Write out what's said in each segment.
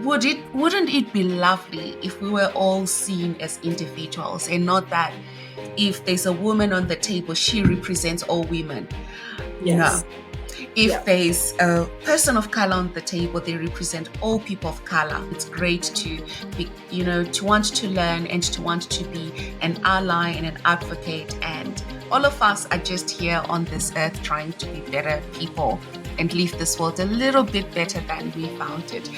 wouldn't it be lovely if we were all seen as individuals and not that if there's a woman on the table, she represents all women? No. Yes. If Yeah. there's a person of color on the table, they represent all people of color. It's great to be, to want to learn and to want to be an ally and an advocate. And all of us are just here on this earth trying to be better people and leave this world a little bit better than we found it.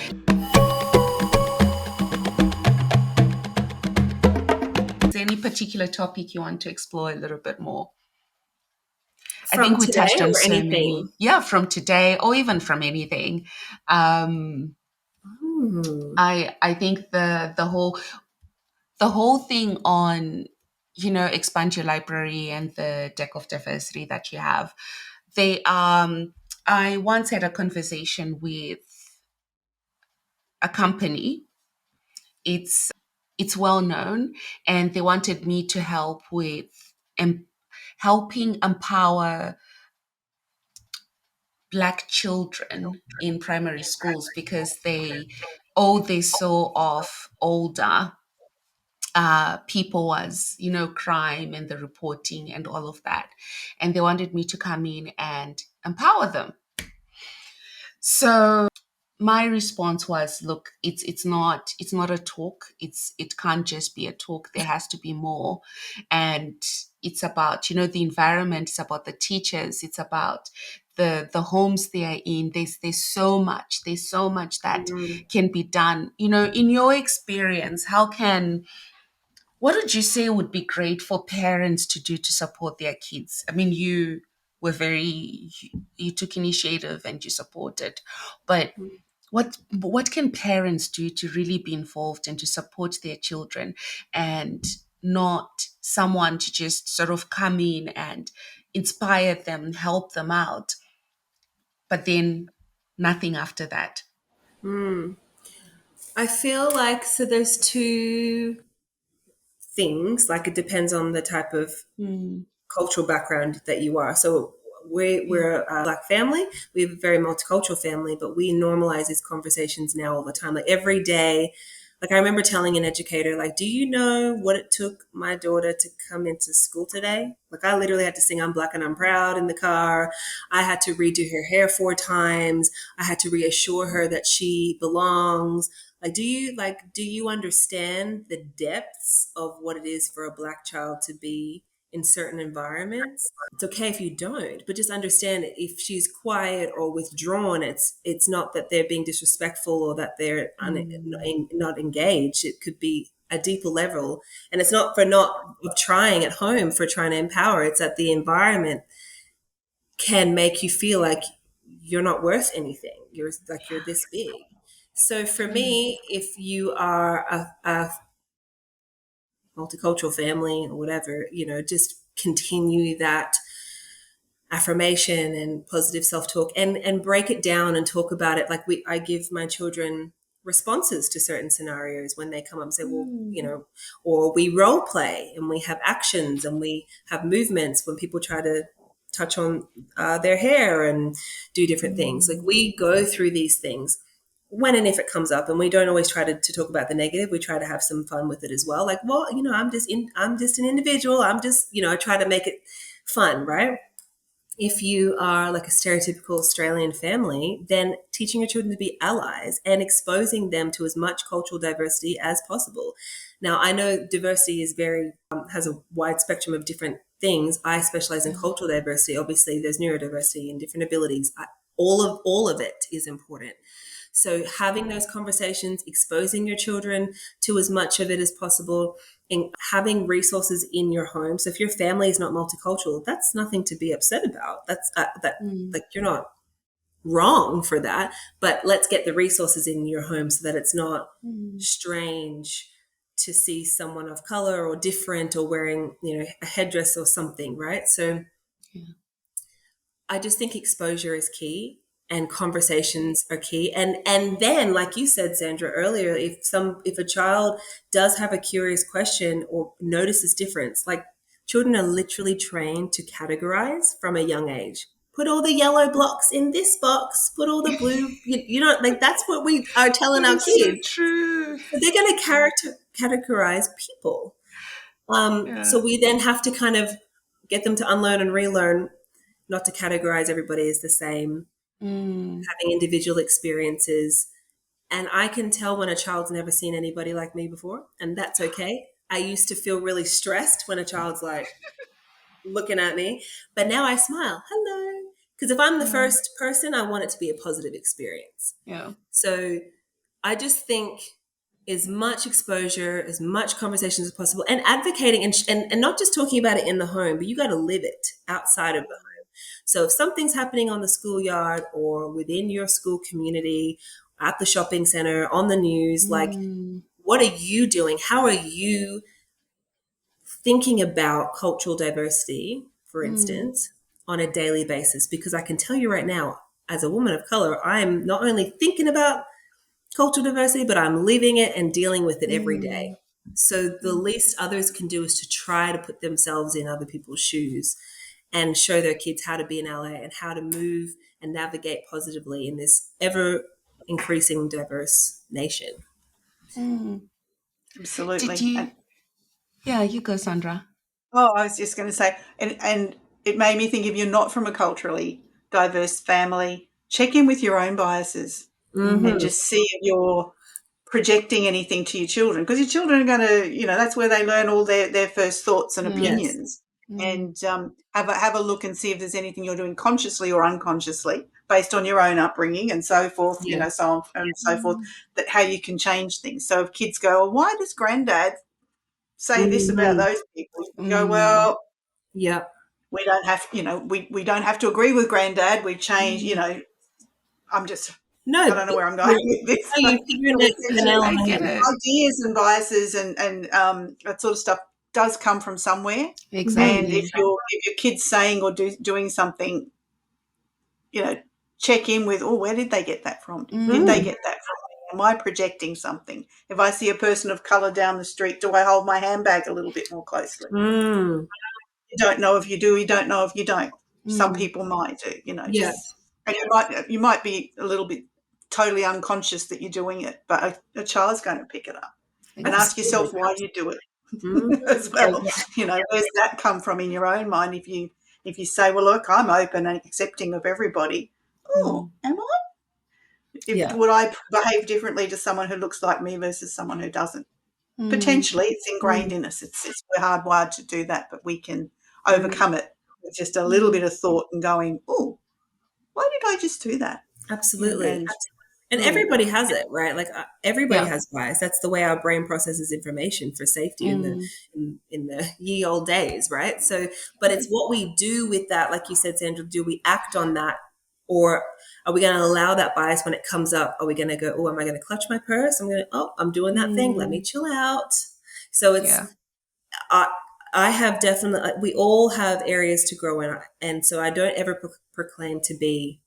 Is there any particular topic you want to explore a little bit more? I From think we today touched on or so anything? many. Yeah, from today or even from anything. Um, I think the whole thing on expand your library and the deck of diversity that you have. They I once had a conversation with a company. It's well known, and they wanted me to help with helping empower Black children in primary schools because they saw of older people was crime and the reporting and all of that, and they wanted me to come in and empower them. So my response was, look, it's not a talk. It can't just be a talk. There has to be more. And it's about the environment. It's about the teachers. It's about the homes they are in. There's so much that can be done. In your experience, what would you say would be great for parents to do to support their kids? I mean, you took initiative and you supported, but what can parents do to really be involved and to support their children, and not someone to just sort of come in and inspire them, help them out, but then nothing after that? I feel like so there's two things. Like it depends on the type of Mm, cultural background that you are. So yeah. we're a Black family. We have a very multicultural family, but we normalize these conversations now all the time. Like every day, like I remember telling an educator, like, do you know what it took my daughter to come into school today? Like I literally had to sing I'm Black and I'm Proud in the car. I had to redo her hair 4 times. I had to reassure her that she belongs. Like do you understand the depths of what it is for a Black child to be in certain environments? It's okay if you don't, but just understand that if she's quiet or withdrawn, it's not that they're being disrespectful or that they're Mm, not engaged. It could be a deeper level, and it's not for not trying at home for trying to empower. It's that the environment can make you feel like you're not worth anything. You're like you're this big. So for yeah. me, if you are a multicultural family or whatever, just continue that affirmation and positive self-talk and break it down and talk about it. Like I give my children responses to certain scenarios when they come up and say, well, Mm, or we role play and we have actions and we have movements when people try to touch on their hair and do different things. Like mm, we go through these things when and if it comes up, and we don't always try to talk about the negative. We try to have some fun with it as well. Like, well, I'm just an individual. I try to make it fun, right? If you are like a stereotypical Australian family, then teaching your children to be allies and exposing them to as much cultural diversity as possible. Now, I know diversity is has a wide spectrum of different things. I specialize in yeah. cultural diversity. Obviously, there's neurodiversity and different abilities. All of it is important. So having those conversations, exposing your children to as much of it as possible, and having resources in your home. So if your family is not multicultural, that's nothing to be upset about. That's that Mm, like you're not wrong for that. But let's get the resources in your home so that it's not mm, strange to see someone of color or different or wearing a headdress or something, right? So yeah. I just think exposure is key and conversations are key. And then like you said, Sandra, earlier, if a child does have a curious question or notices difference, like children are literally trained to categorize from a young age. put all the yellow blocks in this box, put all the blue, you know, like that's what we are telling That our is so kids. true. So they're going to categorize people. Yeah. So we then have to kind of get them to unlearn and relearn, not to categorize everybody as the same, Mm. having individual experiences. And I can tell when a child's never seen anybody like me before, and that's okay. I used to feel really stressed when a child's like looking at me, but now I smile, hello. Because if I'm the Yeah. first person, I want it to be a positive experience. Yeah. So I just think as much exposure, as much conversations as possible, and advocating and not just talking about it in the home, but you got to live it outside of the home. So if something's happening on the schoolyard or within your school community, at the shopping center, on the news, like Mm. what are you doing? How are you thinking about cultural diversity, for Mm. instance, on a daily basis? Because I can tell you right now, as a woman of color, I'm not only thinking about cultural diversity, but I'm living it and dealing with it every day. Mm. So the Mm. least others can do is to try to put themselves in other people's shoes and show their kids how to be an ally and how to move and navigate positively in this ever increasing diverse nation. Mm. Did Absolutely. And you? Yeah, you go, Sandra. oh, I was just going to say, and it made me think if you're not from a culturally diverse family, check in with your own biases and Mm-hmm. just see if you're projecting anything to your children, because your children are going to, that's where they learn all their first thoughts and Yeah. Yes. opinions. Mm. And have a look and see if there's anything you're doing consciously or unconsciously based on your own upbringing and so forth, Yeah. so on and so forth, Mm. that how you can change things. So if kids go, well, why does granddad say this about Mm-hmm. those people? You can go, Mm. well, Yeah. we don't have, we don't have to agree with granddad. We change, Mm. I'm just, No, I don't know where I'm going no, with this. you hit the nail on I the get head. it. Ideas and biases and that sort of stuff does come from somewhere. And Mm-hmm. Exactly. if your kid's saying or doing something, you know, check in with, oh, where did they get that from? Did they Mm. get that from me? Am I projecting something? If I see a person of colour down the street, do I hold my handbag a little bit more closely? Mm. You don't know if you do, you don't know if you don't. Some Mm. people might do, Yeah. just, and you might be a little bit totally unconscious that you're doing it, but a child's going to pick it up. And ask Absolutely. yourself why you do it Mm. as Yeah. well. Where's that come from in your own mind? If you say, well, look, I'm open and accepting of everybody. Oh, Mm. am I? Yeah. Would I behave differently to someone who looks like me versus someone who doesn't? Mm. Potentially, it's ingrained Mm. in us. We're hardwired to do that, but we can Mm. overcome it with just a little Mm. bit of thought and going, oh, why did I just do that? Yeah. Absolutely. And And mm, everybody has it, right? Like everybody Yeah. has bias. That's the way our brain processes information for safety in the Mm. in the ye old days, right? So, but it's what we do with that. Like you said, Sandra, do we act on that, or are we going to allow that bias when it comes up? Are we going to go, oh, am I going to clutch my purse? I'm doing that thing. Let me Mm. chill out. So Yeah. I, I have definitely. We all have areas to grow in, and so I don't ever proclaim to be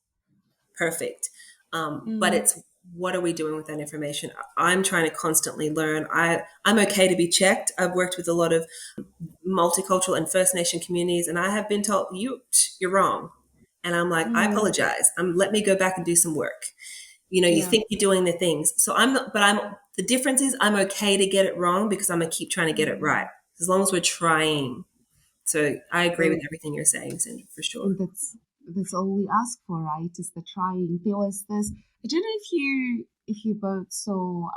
perfect. But Mm. it's what are we doing with that information? I'm trying to constantly learn. I'm okay to be checked. I've worked with a lot of multicultural and First Nation communities, and I have been told you're wrong, and I'm like I Mm. apologize. Let me go back and do some work. You Yeah. think you're doing the things, so I'm not. But I'm the difference is I'm okay to get it wrong because I'm gonna keep trying to get it right Mm. as long as we're trying. So I agree with And everything you're saying, Cindy, for sure. and that's all we ask for, right? Is the trying. There was this. I don't know if you both saw.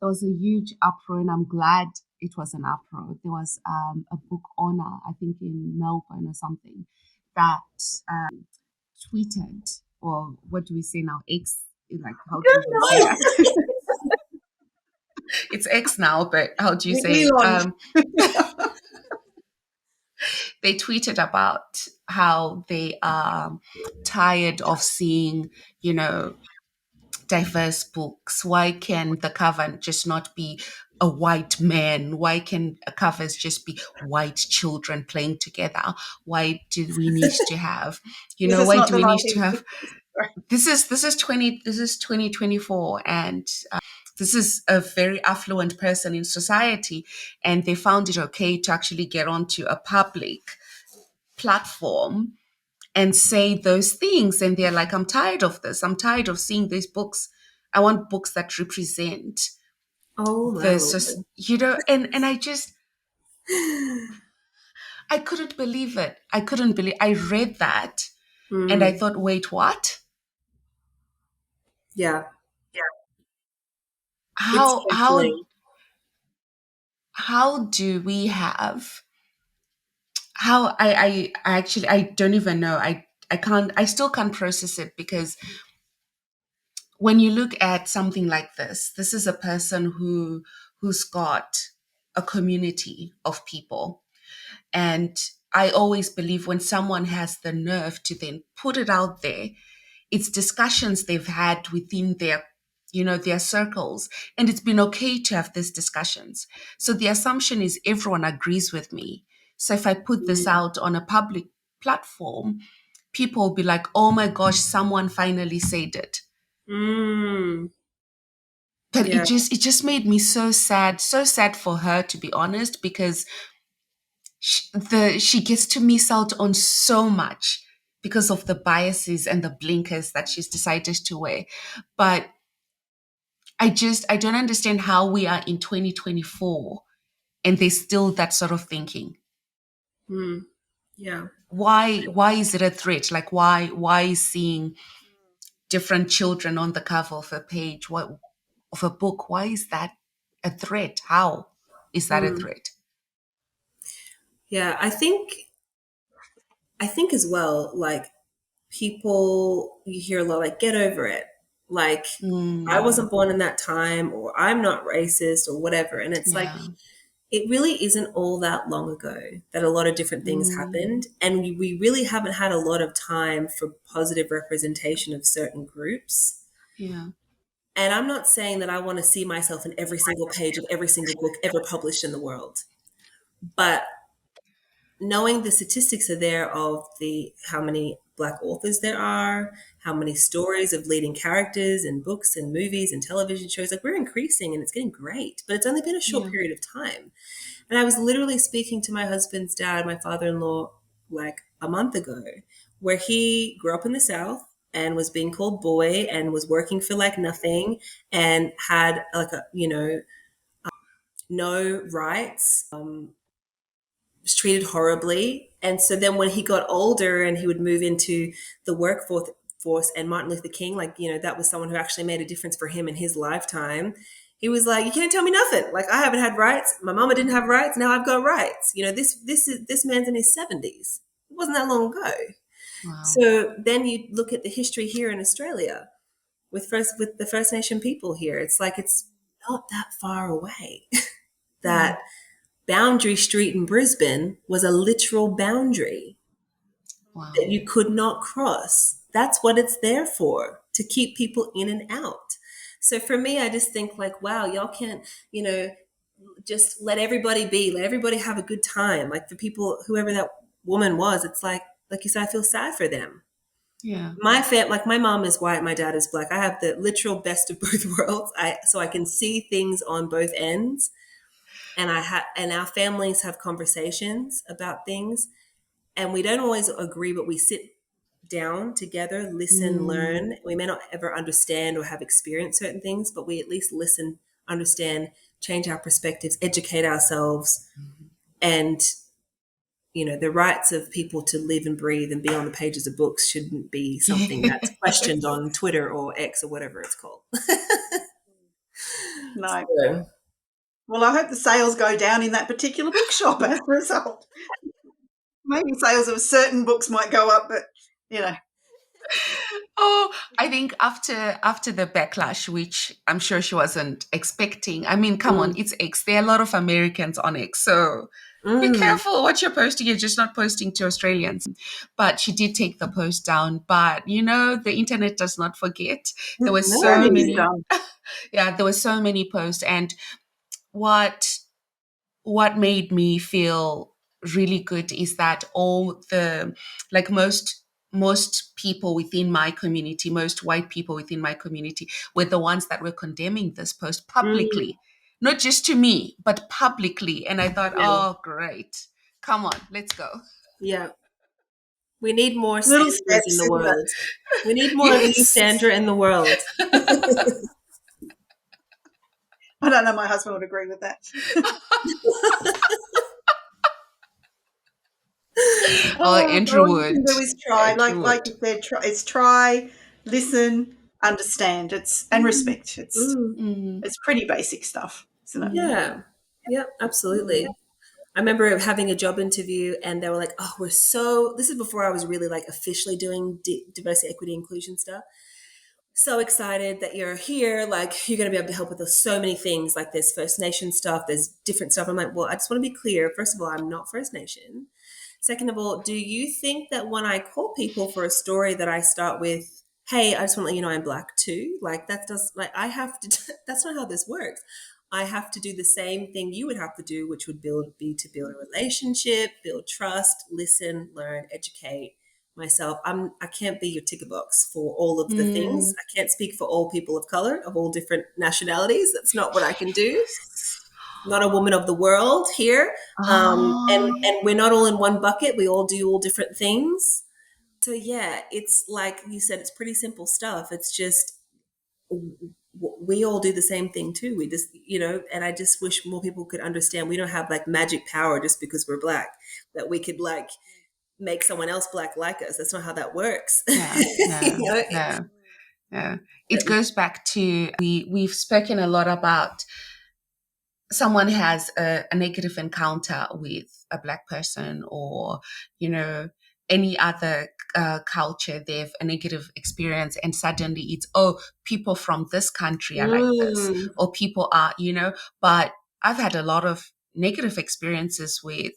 There was a huge uproar, and I'm glad it was an uproar. There was a book owner, I think in Melbourne or something, that tweeted, or what do we say now? X, like how do you even say that? It's X now, but how do you say? Elon, They tweeted about how they are tired of seeing, you know, diverse books. Why can the cover just not be a white man? Why can covers just be white children playing together? Why do we need to have, this is why not do the we need to have 1960s. this is 2024, and this is a very affluent person in society, and they found it okay to actually get onto a public platform and say those things. And they're like, I'm tired of this. I'm tired of seeing these books. I want books that represent Oh my this, lord. and I couldn't believe it. I read that and I Mm, thought, wait, what? yeah, it's How, how, humbling. how do we have, how, I actually, I don't even know. I still can't process it because when you look at something like this is a person who's got a community of people. And I always believe when someone has the nerve to then put it out there, it's discussions they've had within their circles, and it's been okay to have these discussions. So the assumption is everyone agrees with me. So if I put this Mm, out on a public platform, people will be like, oh my gosh, someone finally said it. mm, But yeah. it just made me so sad for her, to be honest, because she gets to miss out on so much because of the biases and the blinkers that she's decided to wear. But I don't understand how we are in 2024 and there's still that sort of thinking. Mm, yeah. Why is it a threat? Like why is seeing different children on the cover of a page, what of a book, why is that a threat? How is that a Mm, threat? yeah. I think as well, like people, you hear a lot like, get over it. Like, I Mm, wasn't born in that time, or I'm not racist, or whatever. And it's like, yeah. it really isn't all that long ago that a lot of different things Mm, happened. And we really haven't had a lot of time for positive representation of certain groups. yeah. And I'm not saying that I want to see myself in every single page of every single book ever published in the world. But knowing the statistics are there of the how many black authors there are, how many stories of leading characters in books and movies and television shows, like we're increasing and it's getting great, but it's only been a short Yeah. period of time. And I was literally speaking to my husband's dad, my father-in-law, like a month ago, where he grew up in the South and was being called boy and was working for like nothing and had like a, no rights, was treated horribly. And so then when he got older and he would move into the workforce and Martin Luther King, like, that was someone who actually made a difference for him in his lifetime. He was like, you can't tell me nothing. Like, I haven't had rights. My mama didn't have rights. Now I've got rights. This man's in his 70s. It wasn't that long ago. Wow. So then you look at the history here in Australia with the First Nation people here. It's like it's not that far away. Yeah. That Boundary Street in Brisbane was a literal boundary that Wow. you could not cross. That's what it's there for, to keep people in and out. So for me, I just think like, wow, y'all can't, just let everybody be, let everybody have a good time. Like for people, whoever that woman was, it's like you said, I feel sad for them. Yeah. Like my mom is white, my dad is black. I have the literal best of both worlds. So I can see things on both ends, and our families have conversations about things, and we don't always agree, but we sit down together, listen, Mm, learn. We may not ever understand or have experienced certain things, but we at least listen, understand, change our perspectives, educate ourselves. And the rights of people to live and breathe and be on the pages of books shouldn't be something that's questioned yes. on Twitter or X or whatever it's called. No. So, Well, I hope the sales go down in that particular bookshop as a result. Maybe sales of certain books might go up, but you know. Oh, I think after the backlash, which I'm sure she wasn't expecting. I mean, come on, mm, it's X. There are a lot of Americans on X, so be mm, careful what you're posting. You're just not posting to Australians. But she did take the post down. But the internet does not forget. There were No, so it is many, done. yeah, there were so many posts. And what what made me feel really good is that all the like most people within my community, most white people within my community were the ones that were condemning this post mm, publicly, not just to me but publicly. And I thought, yeah, oh great, come on, let's go. yeah. We need more Little Sandras in steps, the isn't it? world. We need more Yes. Sandra in the world. I don't know, my husband would agree with that. Oh, But Andrew all you can would. do is try. Andrew Like would. you said, try, listen, understand. And respect. Mm, Mm, It's pretty basic stuff, isn't it? mm, yeah. Yep, Mm. absolutely. I remember having a job interview and they were like, oh, this is before I was really like officially doing diversity, equity, inclusion stuff. So excited that you're here. Like, you're going to be able to help with so many things. Like, there's First Nation stuff, there's different stuff. I'm like, well, I just want to be clear. First of all, I'm not First Nation. Second of all, do you think that when I call people for a story that I start with, hey, I just want to let you know I'm black too? Like, that does, like, I have to, that's not how this works. I have to do the same thing you would have to do, which would be to build a relationship, build trust, listen, learn, educate myself. I can't be your ticket box for all of the things. mm. I can't speak for all people of color of all different nationalities. That's not what I can do. Not a woman of the world here. Oh, And we're not all in one bucket. We all do all different things. So yeah, it's like you said, it's pretty simple stuff. It's just we all do the same thing too. We just, and I just wish more people could understand we don't have like magic power just because we're black, that we could like make someone else black like us. That's not how that works. no, no, You know? no, no. It goes back to we've spoken a lot about someone has a negative encounter with a black person, or any other culture, they have a negative experience, and suddenly it's, oh, people from this country are like this, Mm, or people are, but I've had a lot of negative experiences with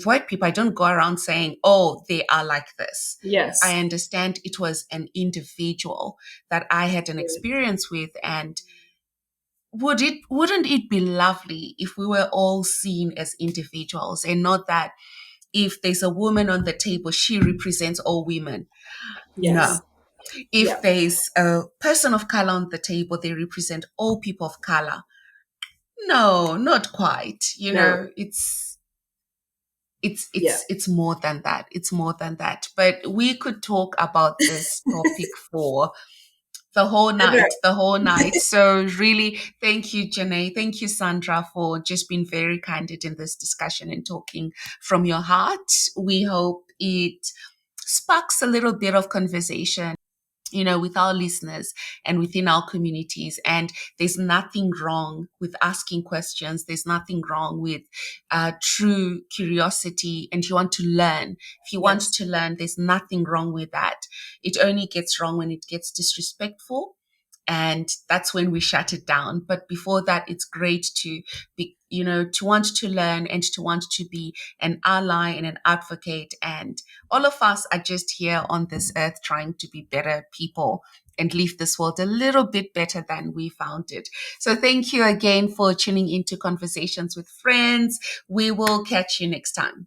white people. I don't go around saying, oh, they are like this. I yes. understand it was an individual that I had an experience with, and wouldn't it be lovely if we were all seen as individuals, and not that if there's a woman on the table, she represents all women? No. Yes. If Yeah. there's a person of color on the table, they represent all people of color. No, not quite. No. Yeah. It's more than that. It's more than that. But we could talk about this topic for Ever. the whole night. So really, thank you, Jenae. Thank you, Sandra, for just being very candid in this discussion and talking from your heart. We hope it sparks a little bit of conversation, with our listeners and within our communities. And there's nothing wrong with asking questions. There's nothing wrong with true curiosity. And you want to learn. If you want Yes. to learn, there's nothing wrong with that. It only gets wrong when it gets disrespectful. And that's when we shut it down. But before that, it's great to be, to want to learn and to want to be an ally and an advocate. And all of us are just here on this earth trying to be better people and leave this world a little bit better than we found it. So thank you again for tuning into Conversations with Friends. We will catch you next time.